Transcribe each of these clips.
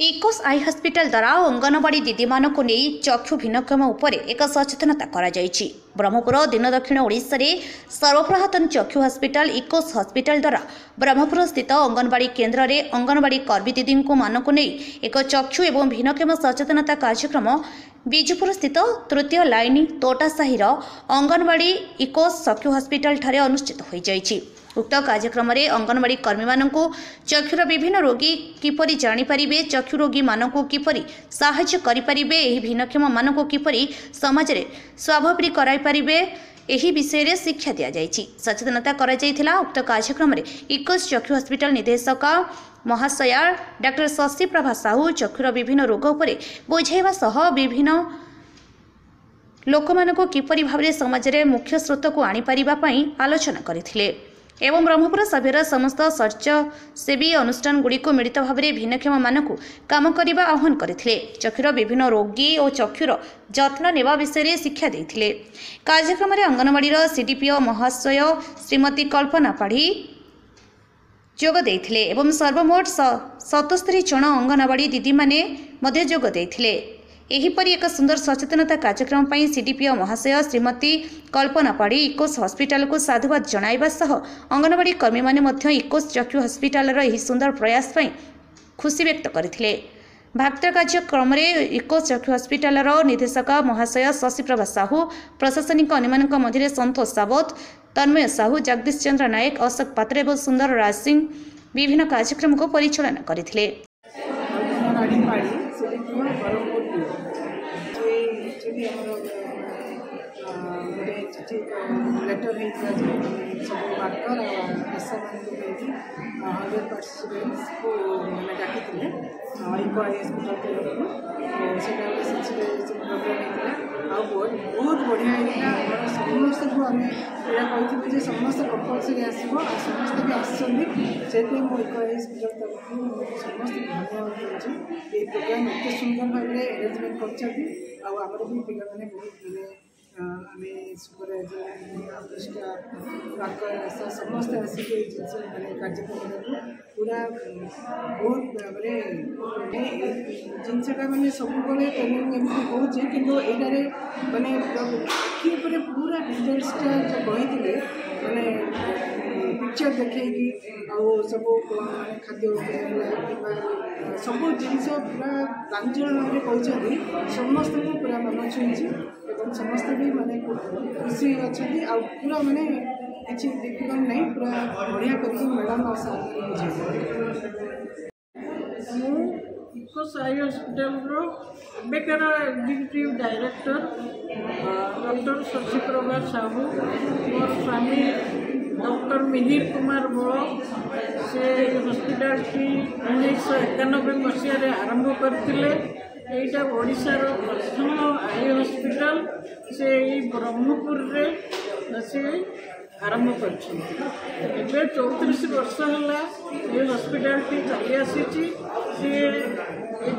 Eeco eye hospital द्वारा अंगनवाड़ी दीदी मानक नहीं चक्षु भिन्नक्षम उपर एक सचेतनता ब्रह्मपुर दिन दक्षिण ओडिशा रे सर्वप्रथम चक्षु हॉस्पिटल इकोस हॉस्पिटल द्वारा ब्रह्मपुर स्थित अंगनवाड़ी केन्द्र में अंगनवाड़ी कर्मी दीदी मानक नहीं एक चक्षु एवं भिन्नक्षम सचेतनता कार्यक्रम बिजुपुर स्थित तृतीय लाइन तोटासाहीर अंगनवाड़ी इकोस चक्षु हॉस्पिटल ठारे अनुष्ठित हो जाइछि। उक्त कार्यक्रम में अंगनवाड़ी कर्मी मानक चक्षुर विभिन्न रोगी किपरि जानिपारे चक्षु रोगी मानक किपरि साहाय्य करिपारिबे एही भिन्नक्षम मानक किपरि समाज रे स्वाभाविक कराइपारिबे एही विषय रे शिक्षा दिया जाइछि। सचेतनता करा जाइथिला। उक्त कार्यक्रम में इकोस चक्षु हॉस्पिटल निर्देशक महाशया डॉक्टर शशि प्रभा साहू चक्षुर विभिन्न रोग उपर बुझाइबा सह विभिन्न लोक मानक किपरि भाबरे समाज रे मुख्य स्रोत को आनी परिबा पई आलोचना करथिले एवं ब्रह्मपुर सभ्यर समस्त स्वच्छसेवी अनुष्ठान गुड़िक मिलित भाव में भिन्नक्षम मानक काम करने आह्वान करते चक्षुर विभिन्न रोगी और चक्षुर जत्न नेवा विषय में शिक्षा देते। कार्यक्रम में अंगनवाड़ी सीडीपीओ महाशय श्रीमती कल्पना पाढ़ी जोग देते एवं सर्वमोट 77 जन अंगनवाड़ी दीदी माने मध्य जोग देते। एहीपरि एक सुंदर सचेतनता कार्यक्रम पर सीडीपीओ महाशय श्रीमती कल्पना पाढ़ी इकोस हॉस्पिटल को साधुवाद जणाइबा सह अंगनवाड़ी कर्मी माने इकोस चक्षु हॉस्पिटल यह सुंदर प्रयास पर खुशी व्यक्त करथिले। भाक्त कार्यक्रम में इकोस चक्षु हॉस्पिटल निर्देशक महाशय शशि प्रभा साहू प्रशासनिक अन्य मध्य संतोष सावत तन्मय साहू जगदीश चंद्र नायक अशोक पात्र और सुंदर राज सिंह विभिन्न कार्यक्रम को परिचालना करथिले। लेटर सब वर्कर एसआर 100 पार्टिसिपेंट्स को मैंने डाकी इको आई हॉस्पिटल से प्रोग्राम होता बहुत बढ़िया होता समस्त को आम यहाँ कहते समस्त कंपलसरी आसो समस्त भी आसते इको आई हॉस्पिटल तरफ समस्त धन्यवाद दूसरी ये प्रोग्राम एत सुंदर भाव में अरेंजमेंट कर भी पिला मैंने बहुत आम सुपरवाइजर समस्त आसिक मैंने कार्यक्रम पूरा बहुत भाव जिनसा मैंने सब ट्रेनिंग एमती होचे कि यहाँ मानने आखि पूरा डिटेल्सटा जो कहते मैंने पिक्चर देखी सब माने खाद्य सब जिन पूरा प्रांजल भाव कहते समस्त को पूरा मन छुई समस्त भी माने खुशी अच्छा पूरा माने किसी दिक्कत नहीं पूरा बढ़िया करके मैडम और इकोस आई हॉस्पिटल बेकार executive director doctor Shashi Prabha Sahu मोर स्वामी डॉक्टर मिहिर कुमार बड़ से हॉस्पिटल की 1991 मसीह आरंभ करते एटा ओडिशार प्रथम आई हॉस्पिटल से ब्रह्मपुर रे से आरंभ कर 34 वर्ष है ये हॉस्पिटल टी चली आसी सी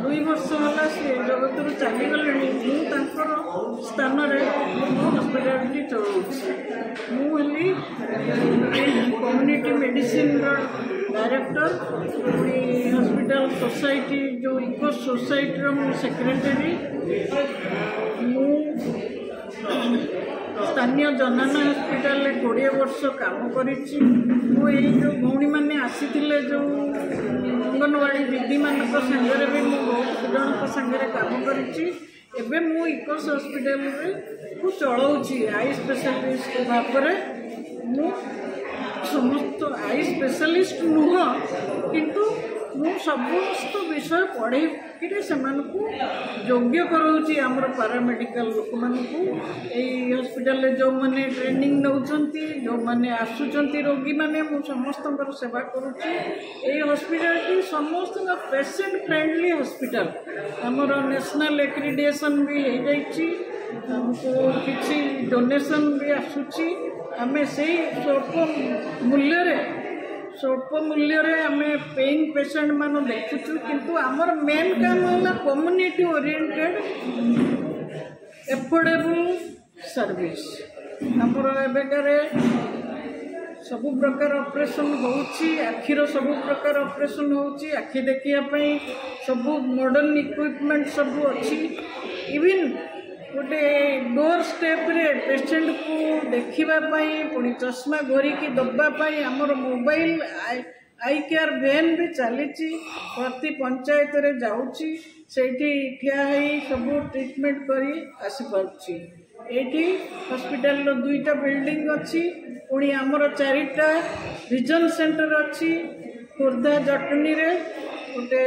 2 वर्ष है सी जगत रू चली गले स्थान हॉस्पिटल टी चलाऊँगी मुझे community medicine director hospital society जो इको सोसाइटी सेक्रेटरी स्थानीय जनना हॉस्पिटल 20 वर्ष काम करी जो भौणी मैंने आसी जो अंगनवाड़ी दीदी मान सागर भी बहुत जन सागर काम करी इकोस हॉस्पिटल को चलाऊँगी आई स्पेशलिस्ट भाव में समस्त आई स्पेशलिस्ट नुह किंतु मु समस्त विषय पढ़े से योग्य कराऊँगी आमर पारामेडिकल लोक हॉस्पिटल जो मैंने ट्रेनिंग नौकरी जो मैंने आसुंच रोगी मैंने समस्त सेवा करुँची हॉस्पिटल की समस्त पेशेंट फ्रेंडली हॉस्पिटल आमर नेशनल एक्रिडिएशन भी हो जाइए हमको किसी डोनेशन भी आसूची आमे से स्वल्प मूल्य आम पेइंग पेशेंट मान देखुचु किंतु आमर मेन काम है कम्युनिटी ओरिएंटेड एफोर्डेबल सर्विस आमर एबेकार ସବୁ ପ୍ରକାର ଅପରେସନ୍ ହେଉଛି, ଆଖିର ସବୁ ପ୍ରକାର ଅପରେସନ୍ ହେଉଛି, ଆଖି ଦେଖିବା ପାଇଁ ସବୁ ମଡ଼ର୍ଣ୍ଣ ଇକ୍ୱିପମେଣ୍ଟ ସବୁ ଅଛି। ଇଭିନ୍ ଗୋଟେ ଡୋର୍ ଷ୍ଟେପ୍ରେ ପେସେଣ୍ଟକୁ ଦେଖିବା ପାଇଁ ପୁଣି ଚଷମା ଘୋରିକି ଦେବା ପାଇଁ ଆମର ମୋବାଇଲ ଆଇ କେୟାର ଭ୍ୟାନ୍ ବି ଚାଲିଛି, ପ୍ରତି ପଞ୍ଚାୟତରେ ଯାଉଛି, ସେଇଠି ଠିଆ ହେଇ ସବୁ ଟ୍ରିଟମେଣ୍ଟ କରି ଆସିପାରୁଛି। ଏଇଠି ହସ୍ପିଟାଲର 2ଟା ବିଲ୍ଡିଂ ଅଛି, ପୁଣି ଆମର 4ଟା ଭିଜନ ସେଣ୍ଟର ଅଛି, ଖୋର୍ଦ୍ଧା ଜଟଣୀରେ ଗୋଟେ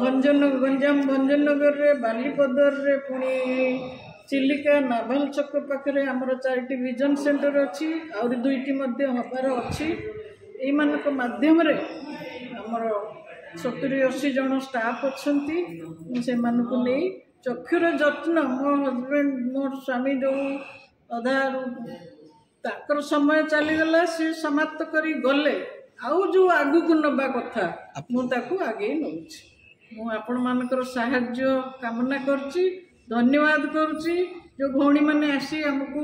ଗଞ୍ଜାମ ଭଞ୍ଜନଗରରେ, ବାଲିପଦରରେ, ପୁଣି ଚିଲିକା ନାଭାଲ ଛକ ପାଖରେ ଆମର 4ଟି ଭିଜନ ସେଣ୍ଟର ଅଛି, ଆହୁରି 2ଟି ମଧ୍ୟ ହେବାର ଅଛି। ଏଇମାନଙ୍କ ମାଧ୍ୟମରେ ଆମର 70-80 ଜଣ ଷ୍ଟାଫ୍ ଅଛନ୍ତି। ମୁଁ ସେମାନଙ୍କୁ ନେଇ ଚକ୍ଷୁର ଯତ୍ନ, ମୋ ହଜବେଣ୍ଡ ମୋର ସ୍ୱାମୀ ଯେଉଁ ଅଧାରୁ ତାଙ୍କର ସମୟ ଚାଲିଗଲା, ସେ ସମାପ୍ତ କରି ଗଲେ, ଆଉ ଯେଉଁ ଆଗକୁ ନେବା କଥା ମୁଁ ତାକୁ ଆଗେଇ ନେଉଛି। ମୁଁ ଆପଣମାନଙ୍କର ସାହାଯ୍ୟ କାମନା କରୁଛି, ଧନ୍ୟବାଦ କରୁଛି। ଯେଉଁ ଭଉଣୀମାନେ ଆସି ଆମକୁ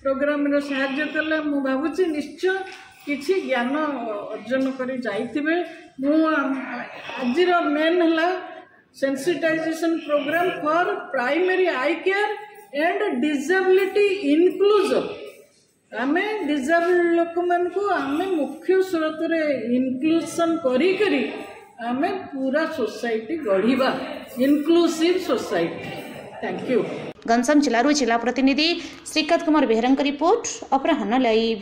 ପ୍ରୋଗ୍ରାମରେ ସାହାଯ୍ୟ କଲେ, ମୁଁ ଭାବୁଛି ନିଶ୍ଚୟ କିଛି ଜ୍ଞାନ ଅର୍ଜନ କରି ଯାଇଥିବେ। ମୁଁ ଆଜିର ମେନ୍ ହେଲା sensitization programme for primary eye care and disability inclusion. आमे डिसेबल लोक मानकु आमे मुख्य स्रोत रे इनक्लूजन करी करी आमे पूरा सोसाइटी गढ़िबा, inclusive society. Thank you. Ganjam जिला प्रतिनिधि श्रीकांत कुमार बेहरा रिपोर्ट, अपराह्न लाइव।